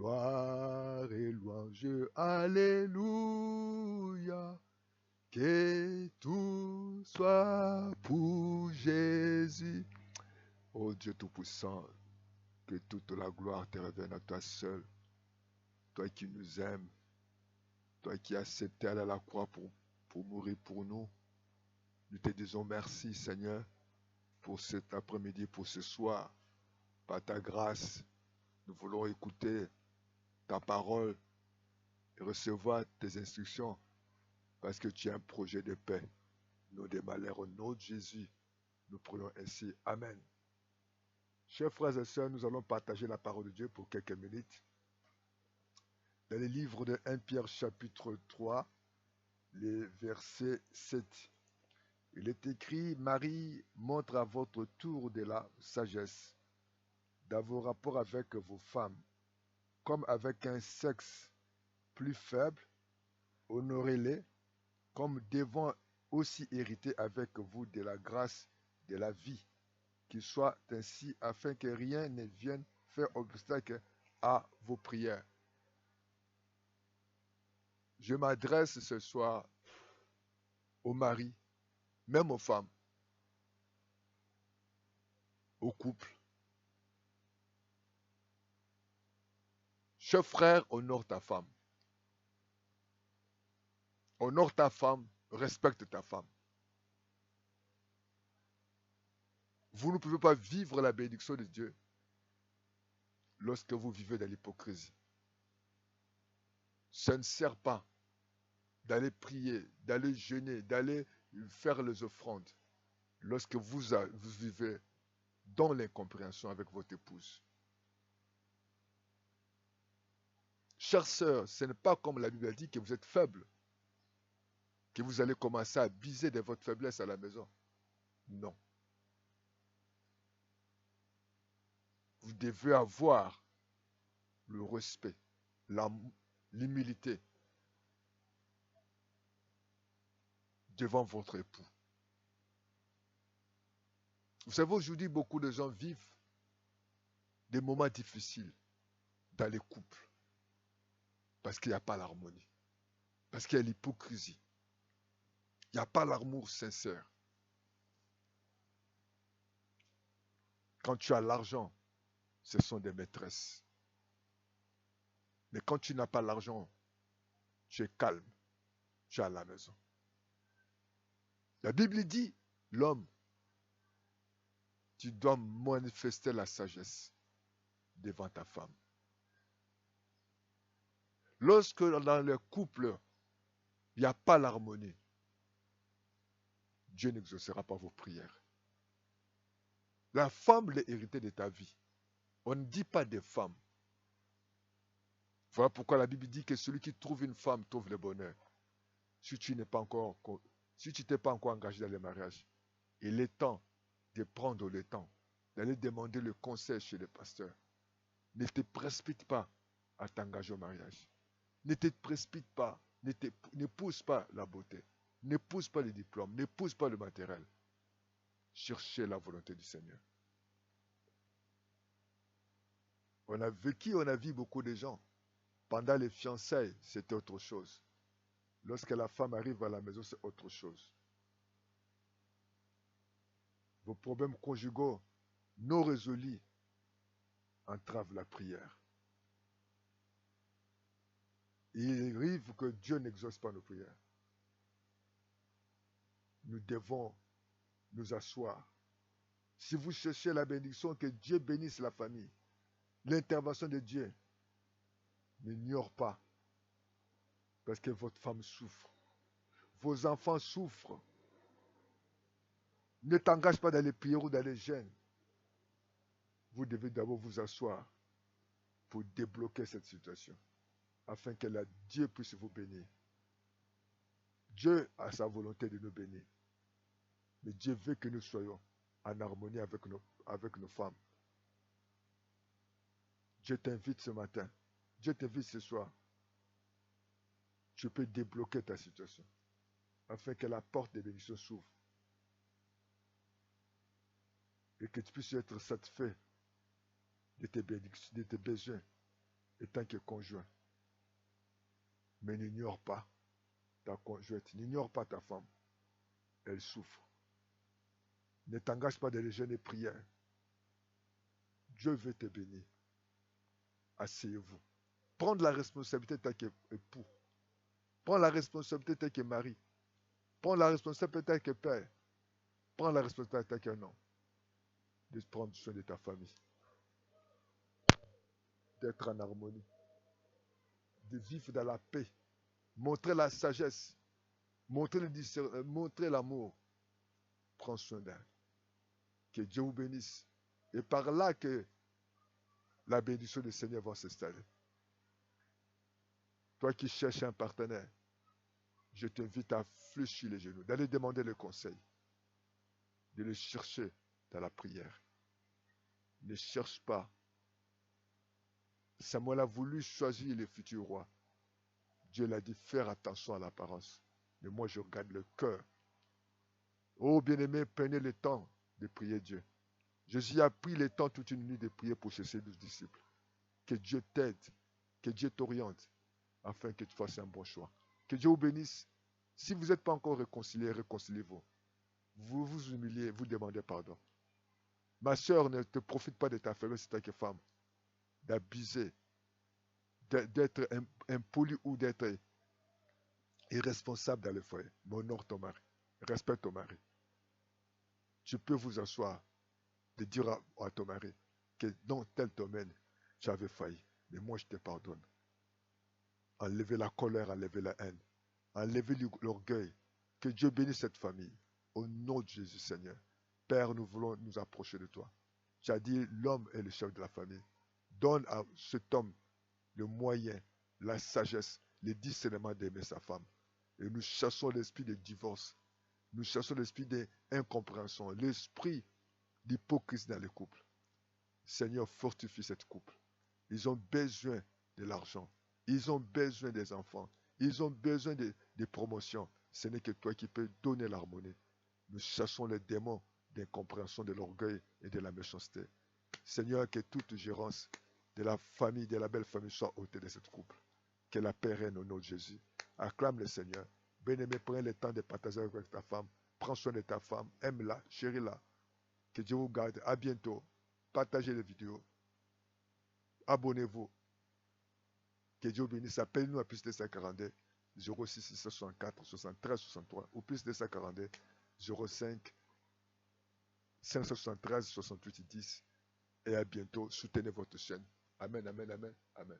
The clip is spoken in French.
Gloire et louange, Alléluia. Que tout soit pour Jésus. Ô Dieu Tout-Puissant, que toute la gloire te revienne à toi seul. Toi qui nous aimes, toi qui as accepté aller à la croix pour mourir pour nous. Nous te disons merci, Seigneur, pour cet après-midi, pour ce soir. Par ta grâce, nous voulons écouter ta parole et recevoir tes instructions parce que tu as un projet de paix, non de malheur. Au nom de Jésus, nous prions ainsi. Amen. Chers frères et sœurs, nous allons partager la parole de Dieu pour quelques minutes. Dans le livre de 1 Pierre chapitre 3, les versets 7. Il est écrit, Marie montre à votre tour de la sagesse dans vos rapports avec vos femmes, comme avec un sexe plus faible, honorez-les, comme devant aussi hériter avec vous de la grâce de la vie, qu'il soit ainsi afin que rien ne vienne faire obstacle à vos prières. Je m'adresse ce soir aux maris, même aux femmes, aux couples. Cher frère, honore ta femme. Honore ta femme, respecte ta femme. Vous ne pouvez pas vivre la bénédiction de Dieu lorsque vous vivez dans l'hypocrisie. Ça ne sert pas d'aller prier, d'aller jeûner, d'aller faire les offrandes lorsque vous vivez dans l'incompréhension avec votre épouse. Chère sœur, ce n'est pas comme la Bible dit que vous êtes faible, que vous allez commencer à abuser de votre faiblesse à la maison. Non. Vous devez avoir le respect, l'humilité devant votre époux. Vous savez, aujourd'hui, beaucoup de gens vivent des moments difficiles dans les couples parce qu'il n'y a pas l'harmonie, parce qu'il y a l'hypocrisie. Il n'y a pas l'amour sincère. Quand tu as l'argent, ce sont des maîtresses. Mais quand tu n'as pas l'argent, tu es calme, tu es à la maison. La Bible dit, l'homme, tu dois manifester la sagesse devant ta femme. Lorsque dans le couple, il n'y a pas l'harmonie, Dieu n'exaucera pas vos prières. La femme est héritée de ta vie. On ne dit pas des femmes. Voilà pourquoi la Bible dit que celui qui trouve une femme trouve le bonheur. Si tu n'es pas encore, si tu t'es pas encore engagé dans le mariage, il est temps de prendre le temps, d'aller demander le conseil chez le pasteur. Ne te précipite pas à t'engager au mariage. Ne te précipite pas, n'épouse pas la beauté, n'épouse pas les diplômes, n'épouse pas le matériel. Cherchez la volonté du Seigneur. On a vu beaucoup de gens. Pendant les fiançailles, c'était autre chose. Lorsque la femme arrive à la maison, c'est autre chose. Vos problèmes conjugaux non résolus entravent la prière. Il arrive que Dieu n'exauce pas nos prières. Nous devons nous asseoir. Si vous cherchez la bénédiction, que Dieu bénisse la famille, l'intervention de Dieu, n'ignore pas, parce que votre femme souffre. Vos enfants souffrent. Ne t'engage pas dans les prières ou dans les jeûnes. Vous devez d'abord vous asseoir pour débloquer cette situation, afin que Dieu puisse vous bénir. Dieu a sa volonté de nous bénir. Mais Dieu veut que nous soyons en harmonie avec nos femmes. Dieu t'invite ce matin. Dieu t'invite ce soir. Tu peux débloquer ta situation, afin que la porte des bénédictions s'ouvre. Et que tu puisses être satisfait de tes bénédictions, de tes besoins, en tant que conjoint. Mais n'ignore pas ta conjointe, n'ignore pas ta femme. Elle souffre. Ne t'engage pas dans les jeûnes et prières. Dieu veut te bénir. Asseyez-vous. Prendre la responsabilité en tant qu'époux. Prends la responsabilité en tant que mari. Prends la responsabilité en tant que père. Prends la responsabilité en tant qu'un homme. De prendre soin de ta famille. D'être en harmonie. De vivre dans la paix. Montrer la sagesse. Montrer l'amour. Prends soin d'elle. Que Dieu vous bénisse. Et par là que la bénédiction du Seigneur va s'installer. Toi qui cherches un partenaire, je t'invite à fléchir les genoux, d'aller demander le conseil, de le chercher dans la prière. Ne cherche pas. Samuel a voulu choisir le futur roi. Dieu l'a dit, faire attention à l'apparence. Mais moi, je regarde le cœur. Oh bien-aimé, prenez le temps de prier Dieu. Jésus a pris le temps toute une nuit de prier pour ses 12 disciples. Que Dieu t'aide, que Dieu t'oriente, afin que tu fasses un bon choix. Que Dieu vous bénisse. Si vous n'êtes pas encore réconciliés, réconciliez-vous. Vous vous humiliez, vous demandez pardon. Ma soeur, ne te profite pas de ta faiblesse en tant que femme, d'abuser, d'être impoli ou d'être irresponsable dans le foyer. Mais honore ton mari. Respecte ton mari. Tu peux vous asseoir, de dire à ton mari que dans tel domaine, tu avais failli. Mais moi, je te pardonne. Enlevez la colère, enlevez la haine. Enlevez l'orgueil. Que Dieu bénisse cette famille. Au nom de Jésus, Seigneur. Père, nous voulons nous approcher de toi. Tu as dit, l'homme est le chef de la famille. Donne à cet homme le moyen, la sagesse, le discernement d'aimer sa femme. Et nous chassons l'esprit de divorce. Nous chassons l'esprit d'incompréhension, l'esprit d'hypocrisie dans les couples. Seigneur, fortifie cette couple. Ils ont besoin de l'argent. Ils ont besoin des enfants. Ils ont besoin de promotions. Ce n'est que toi qui peux donner l'harmonie. Nous chassons les démons d'incompréhension, de l'orgueil et de la méchanceté. Seigneur, que toute gérance de la famille, de la belle famille soit ôtée de cette couple. Que la paix règne au nom de Jésus. Acclame le Seigneur. Bien-aimé, prends le temps de partager avec ta femme. Prends soin de ta femme. Aime-la, chéris-la. Que Dieu vous garde. À bientôt. Partagez les vidéos. Abonnez-vous. Que Dieu vous bénisse. Appelez-nous à plus de 242 06 664 73 63 ou plus de 242 05 573 68 10. Et à bientôt. Soutenez votre chaîne. Amen, amen, amen, amen.